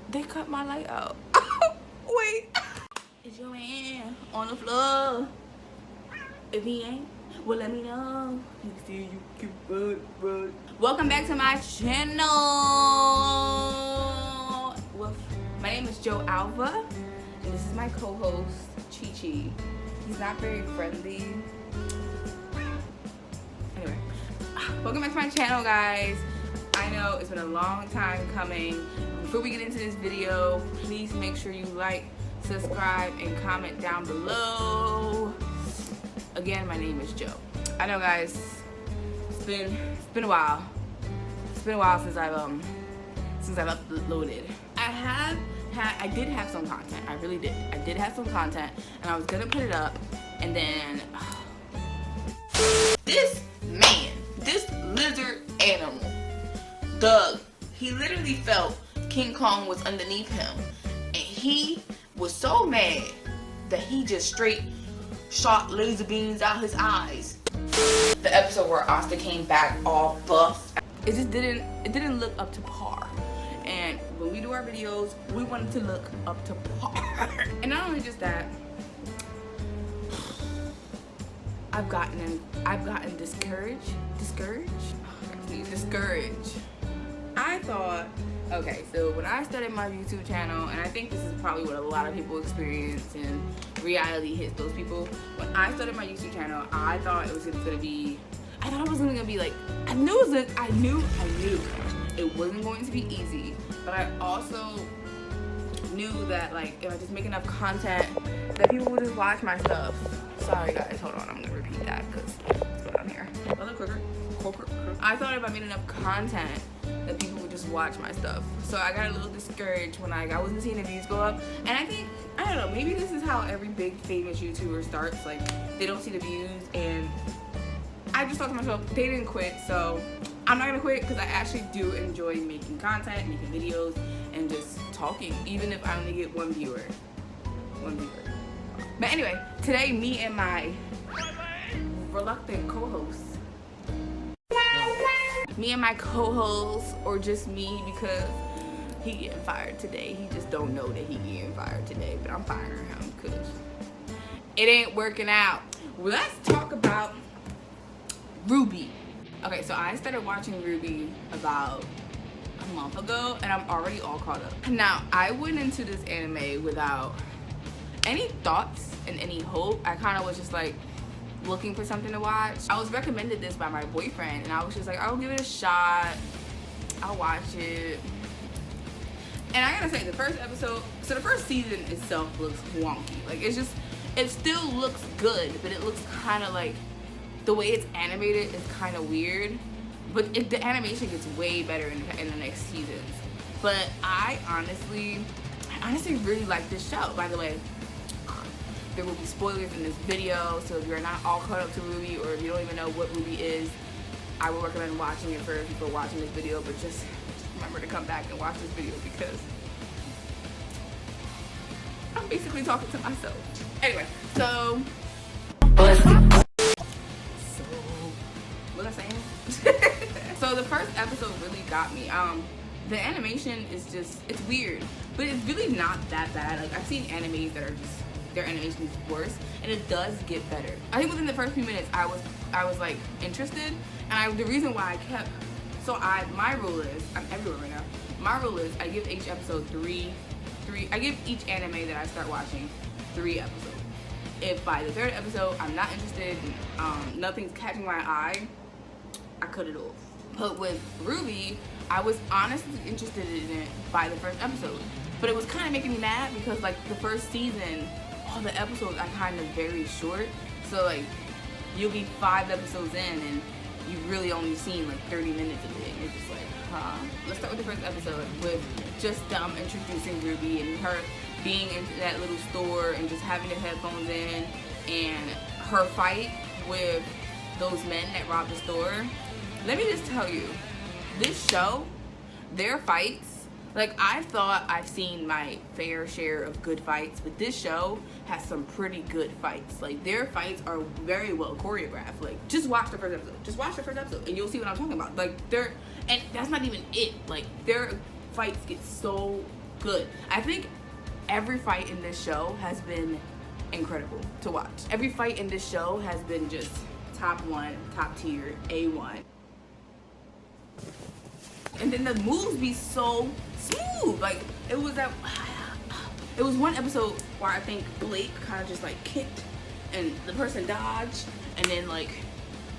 They cut my light out. Wait. Is your man on the floor? If he ain't, well, let me know. You can see you cute, bud. Welcome back to my channel. Well, my name is realjoalva, and this is my co-host, Chi-Chi. He's not very friendly. Anyway, welcome back to my channel, guys. I know it's been a long time coming. Before we get into this video, please make sure you like, subscribe, and comment down below. Again, my name is Joe. I know, guys, it's been a while. It's been a while since I've uploaded. I did have some content. I really did. I did have some content, and I was gonna put it up, and then this man, this lizard animal, Doug, he literally felt King Kong was underneath him, and he was so mad that he just straight shot laser beams out his eyes. The episode where Oscar came back all buff, it didn't look up to par. And when we do our videos, we want it to look up to par. And not only just that, I've gotten discouraged. I thought, okay, so when I started my YouTube channel, and I think this is probably what a lot of people experience, and reality hits those people. When I started my YouTube channel, I thought it was gonna be like, I knew it wasn't going to be easy, but I also knew that, like, if I just make enough content, that people would just watch my stuff. Sorry, guys, hold on, I'm gonna repeat that because what's going on here? I thought if I made enough content, that people would just watch my stuff. So I got a little discouraged when I wasn't seeing the views go up. And I think, I don't know, maybe this is how every big famous YouTuber starts. Like, they don't see the views, and I just thought to myself, they didn't quit, so I'm not gonna quit, because I actually do enjoy making content, making videos, and just talking, even if I only get one viewer. But anyway, today, me and my reluctant co-host, or just me, because he getting fired today. He just don't know that he getting fired today, but I'm firing him because it ain't working out. Well, let's talk about RWBY. Okay, so I started watching RWBY about a month ago, and I'm already all caught up. Now, I went into this anime without any thoughts and any hope. I kind of was just like looking for something to watch. I was recommended this by my boyfriend, and I was just like, I'll give it a shot. I'll watch it. And I gotta say, the first episode, so the first season itself looks wonky. Like, it still looks good, but it looks kind of like, the way it's animated is kind of weird. But the animation gets way better in the next seasons. But I honestly really like this show. By the way, there will be spoilers in this video, so if you're not all caught up to RWBY, or if you don't even know what RWBY is, I would recommend watching it first before watching this video, but just remember to come back and watch this video, because I'm basically talking to myself. Anyway, so what was I saying? So the first episode really got me. The animation is just, it's weird, but it's really not that bad. Like, I've seen animes that are just, their animation is worse, and it does get better. I think within the first few minutes, I was like interested, and the reason why I kept, my rule is, I'm everywhere right now. My rule is I give each episode I give each anime that I start watching 3 episodes. If by the 3rd episode I'm not interested, nothing's catching my eye, I cut it off. But with RWBY, I was honestly interested in it by the 1st episode, but it was kind of making me mad because, like, the first season, all the episodes are kind of very short. So, like, you'll be 5 episodes in and you've really only seen like 30 minutes of it, and you're just like, huh? Let's start with the 1st episode with just introducing RWBY and her being in that little store and just having the headphones in, and her fight with those men that robbed the store. Let me just tell you, this show, their fights, like, I thought I've seen my fair share of good fights, but this show has some pretty good fights. Like, their fights are very well choreographed. Like, just watch the 1st episode. Just watch the 1st episode and you'll see what I'm talking about. Like, and that's not even it. Like, their fights get so good. I think every fight in this show has been incredible to watch. Every fight in this show has been just top one, top tier, A1. And then the moves be so smooth. Like, it was one episode where I think Blake kind of just like kicked and the person dodged, and then like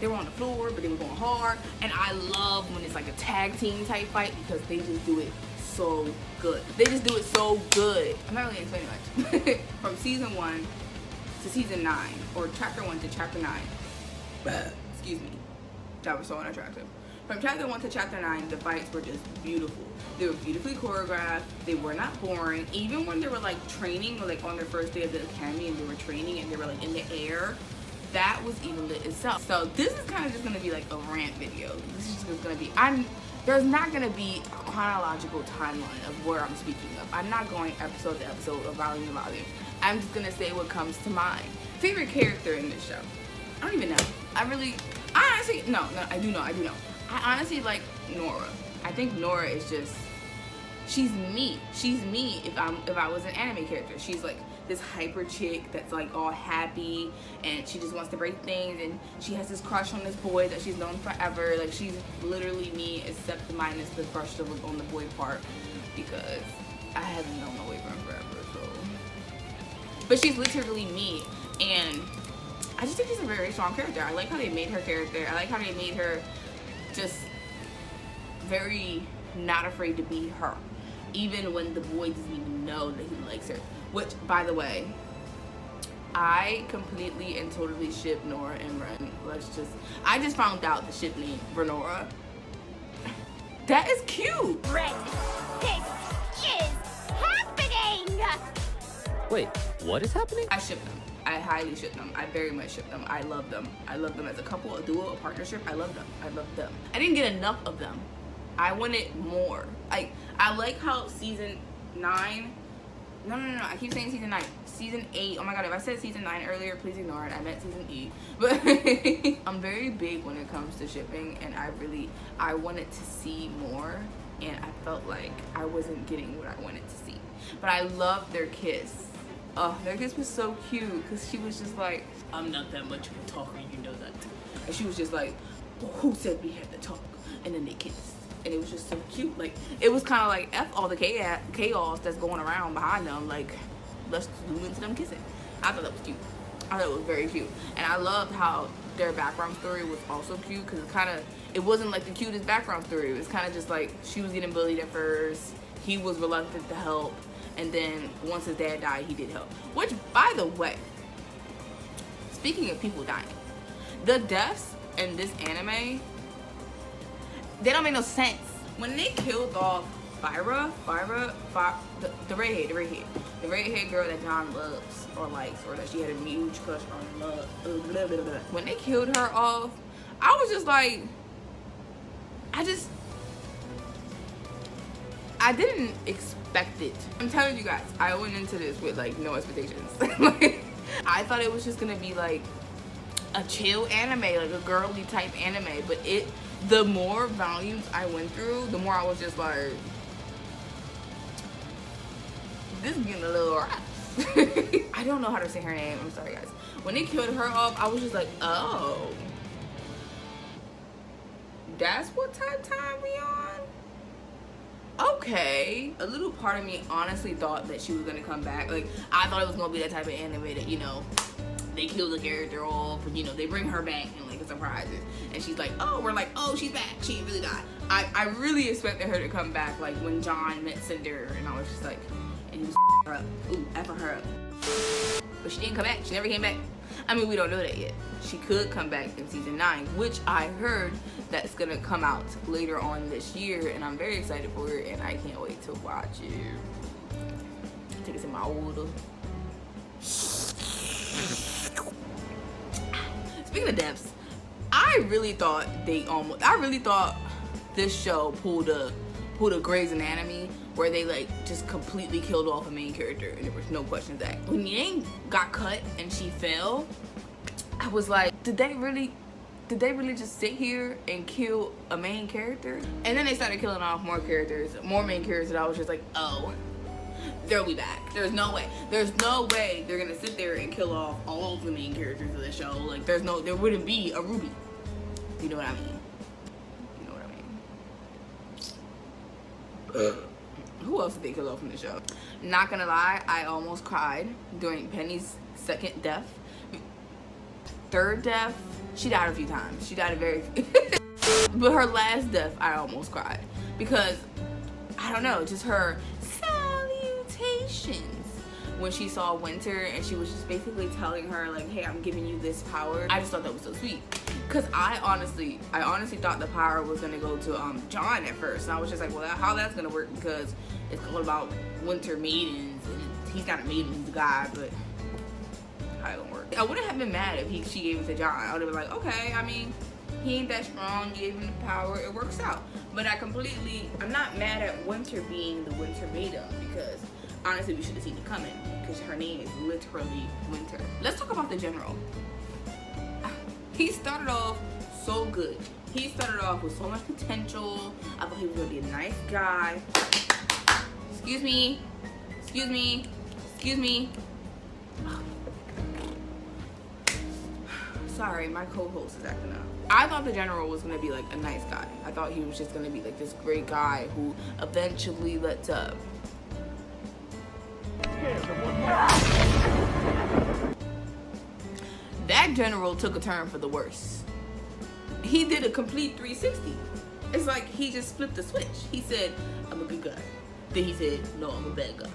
they were on the floor but they were going hard. And I love when it's like a tag team type fight because they just do it so good. They just do it so good. I'm not really explaining much. From season 1 to season 9, or chapter 1 to chapter 9. Excuse me. That was so unattractive. From chapter 1 to chapter 9, the fights were just beautiful. They were beautifully choreographed. They were not boring. Even when they were like training, or like on their first day of the academy, and they were training and they were like in the air, that was even lit itself. So this is kind of just gonna be like a rant video. This is just gonna be, there's not gonna be a chronological timeline of where I'm speaking of. I'm not going episode to episode or volume to volume. I'm just gonna say what comes to mind. Favorite character in this show? I don't even know. I honestly, no, I do know. I honestly like Nora. I think Nora is just, she's me. She's me if I was an anime character. She's like this hyper chick that's like all happy and she just wants to break things, and she has this crush on this boy that she's known forever. Like, she's literally me, except minus the crush that was on the boy part, because I haven't known my boyfriend forever, so. But she's literally me, and I just think she's a very strong character. I like how they made her character. I like how they made her just very not afraid to be her, even when the boy doesn't even know that he likes her. Which, by the way, I completely and totally ship Nora and Ren. I just found out the ship name Renora. That is cute. Ren, this is happening. Wait, what is happening? I ship them. I highly ship them. I very much ship them. I love them. I love them as a couple, a duo, a partnership. I love them. I love them. I didn't get enough of them. I wanted more. I like how season 9. No. I keep saying season 9. Season 8. Oh my god, if I said season 9 earlier, please ignore it. I meant season 8. But I'm very big when it comes to shipping, and I wanted to see more, and I felt like I wasn't getting what I wanted to see. But I loved their kiss. Oh, their kiss was so cute, because she was just like, I'm not that much of a talker, you know that. And she was just like, well, who said we had to talk? And then they kissed. And it was just so cute. Like, it was kind of like F all the chaos that's going around behind them. Like, let's zoom into them kissing. I thought that was cute. I thought it was very cute. And I loved how their background story was also cute, because it wasn't like the cutest background story. It was kind of just like, she was getting bullied at first. He was reluctant to help. And then once his dad died, he did help. Which, by the way, speaking of people dying, the deaths in this anime, they don't make no sense. When they killed off Fyra, the redhead girl that John loves or likes, or that she had a huge crush on, when they killed her off, I was just like, I didn't expect it. I'm telling you guys, I went into this with like no expectations. Like, I thought it was just gonna be like a chill anime, like a girly type anime, but the more volumes I went through, the more I was just like, this is getting a little rough. I don't know how to say her name, I'm sorry guys. When they killed her off, I was just like, oh, that's what type time we on? Okay. A little part of me honestly thought that she was gonna come back. Like, I thought it was gonna be that type of anime that, you know, they kill the character off, and, you know, they bring her back and like a surprise, and she's like, oh, we're like, oh, she's back, she really died. I really expected her to come back, like when John met Cinder, and I was just like, and he was her up. Ooh, effing her up. But she didn't come back. She never came back. I mean, we don't know that yet. She could come back in season 9, which I heard that's gonna come out later on this year, and I'm very excited for it, and I can't wait to watch it. Take it in my order. Speaking of deaths, I really thought this show pulled a Grey's Anatomy, where they like just completely killed off a main character and there was no questions asked. When Yang got cut and she fell, I was like, did they really just sit here and kill a main character? And then they started killing off more characters, more main characters, and I was just like, oh, they'll be back. There's no way. There's no way they're gonna sit there and kill off all of the main characters of the show. Like, there wouldn't be a RWBY. You know what I mean? You know what I mean? Who else did they kill off from the show? Not gonna lie, I almost cried during Penny's second death. Third death, she died a few times. She died a very but her last death, I almost cried. Because, I don't know, just her salutations when she saw Winter and she was just basically telling her like, hey, I'm giving you this power. I just thought that was so sweet. Cause I honestly thought the power was gonna go to John at first. And I was just like, well, how that's gonna work, because it's all about Winter maidens and he's not a maiden, he's a guy, but how it don't work. I wouldn't have been mad if she gave it to John. I would have been like, okay, I mean, he ain't that strong, gave him the power, it works out. But I'm not mad at Winter being the Winter maiden, because honestly we should have seen it coming, because her name is literally Winter. Let's talk about the general. He started off so good. He started off with so much potential. I thought he was gonna be a nice guy. Excuse me. Excuse me. Excuse me. Sorry, my co-host is acting up. I thought the general was gonna be like a nice guy. I thought he was just gonna be like this great guy who eventually lets up. That general took a turn for the worse. He did a complete 360. It's like he just flipped the switch. He said, I'm a good guy. Then he said, no, I'm a bad guy.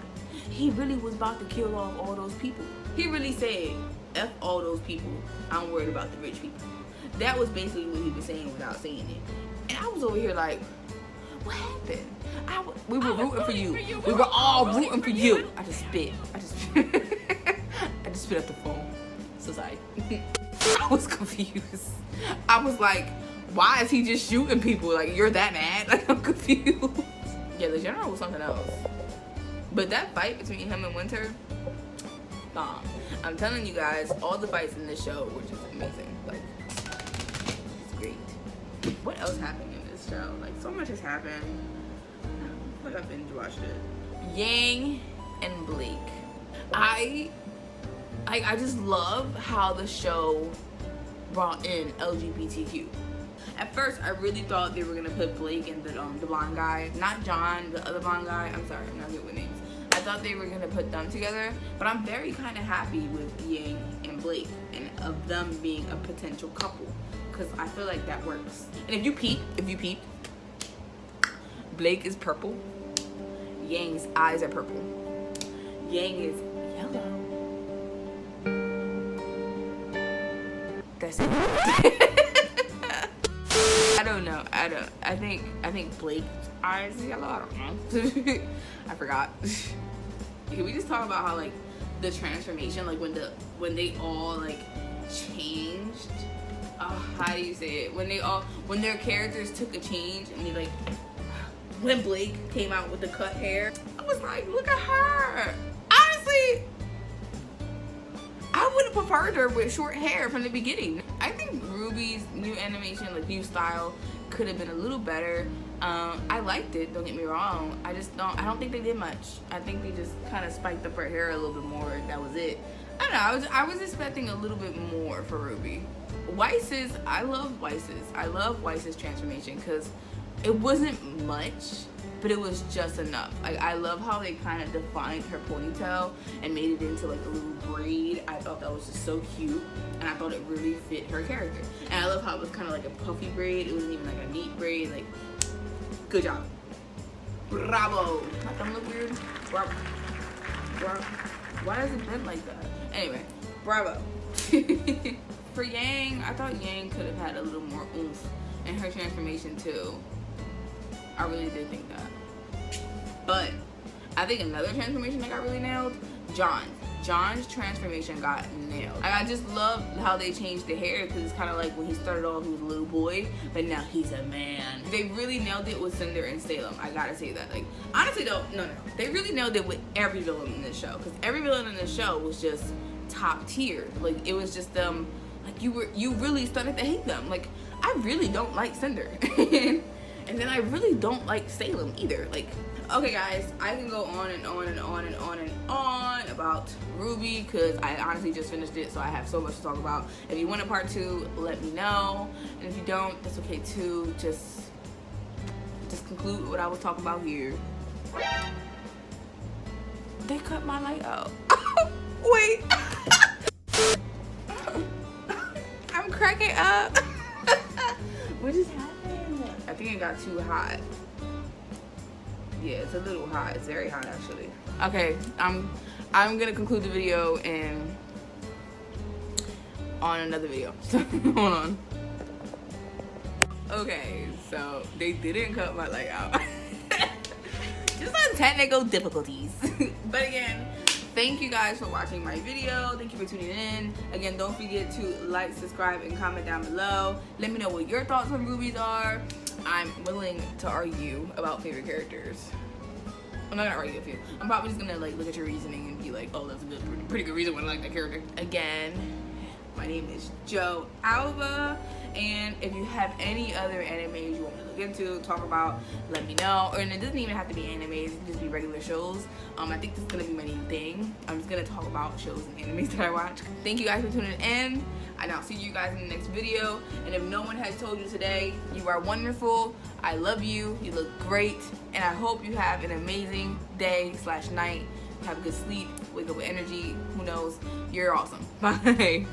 He really was about to kill off all those people. He really said, F all those people, I'm worried about the rich people. That was basically what he was saying without saying it. And I was over here like, what happened? We were rooting for you. We were all rooting for you. I just spit. I just spit up the phone. So sorry. I was confused. I was like, why is he just shooting people? Like, you're that mad? Like, I'm confused. Yeah, the general was something else. But that fight between him and Winter, bomb. I'm telling you guys, all the fights in this show were just amazing. Like, it's great. What else happened in this show? Like, so much has happened. I feel like I binge watched it. Yang and Blake. I just love how the show brought in LGBTQ. At first, I really thought they were gonna put Blake and the blonde guy, not John, the other blonde guy. I'm sorry, I'm not good with names. I thought they were gonna put them together, but I'm very kind of happy with Yang and Blake and of them being a potential couple, because I feel like that works. And if you peep, Blake is purple. Yang's eyes are purple. Yang is yellow. That's it. I don't know. I think Blake's eyes are yellow. I don't know. I forgot. Can we just talk about how like the transformation, like when they all like changed? How do you say it? When their characters took a change and they like, when Blake came out with the cut hair, I was like, look at her. Honestly, I would have preferred her with short hair from the beginning. I think RWBY's new animation, like new style, could have been a little better. I liked it, don't get me wrong. I don't think they did much. I think they just kind of spiked up her hair a little bit more. That was it. I don't know, I was expecting a little bit more for RWBY. Weiss's, I love Weiss's. I love Weiss's transformation because it wasn't much, but it was just enough. I love how they kind of defined her ponytail and made it into like a little braid. I thought that was just so cute, and I thought it really fit her character. And I love how it was kind of like a puffy braid. It wasn't even like a neat braid. Like, good job. Bravo. My thumb look weird. Bravo. Why is it bent like that? Anyway, bravo. For Yang, I thought Yang could have had a little more oomph in her transformation too. I really did think that. But I think another transformation that got really nailed, John's transformation got nailed. I just love how they changed the hair, because it's kind of like when he started off, he was a little boy, but now he's a man. They really nailed it with Cinder and Salem. I gotta say that. Like, honestly though, no. They really nailed it with every villain in this show, because every villain in this show was just top tier. Like, it was just them, like you really started to hate them. Like, I really don't like Cinder. And then I really don't like Salem either. Like, Okay guys, I can go on and on and on and on and on about RWBY because I honestly just finished it, so I have so much to talk about. If you want a part 2, let me know, and if you don't, that's okay too. Just conclude what I was talking about here. They cut my light out. Wait. I'm cracking up. What just happened? I think it got too hot. Yeah, it's a little hot. It's very hot actually. Okay, I'm gonna conclude the video and on another video. So hold on. Okay, so they didn't cut my light out. Just some technical difficulties. But again, thank you guys for watching my video. Thank you for tuning in. Again, don't forget to like, subscribe, and comment down below. Let me know what your thoughts on RWBYs are. I'm willing to argue about favorite characters. I'm not gonna argue with you. I'm probably just gonna like look at your reasoning and be like, oh, that's a good, pretty good reason why I like that character. Again, my name is realjoalva, and if you have any other animes you want me to look into, talk about, let me know. And it doesn't even have to be animes, it can just be regular shows. I think this is gonna be my new thing. I'm just gonna talk about shows and animes that I watch. Thank you guys for tuning in, and I'll see you guys in the next video. And if no one has told you today, you are wonderful. I love you. You look great, and I hope you have an amazing day/night. Have a good sleep. Wake up with energy. Who knows? You're awesome. Bye.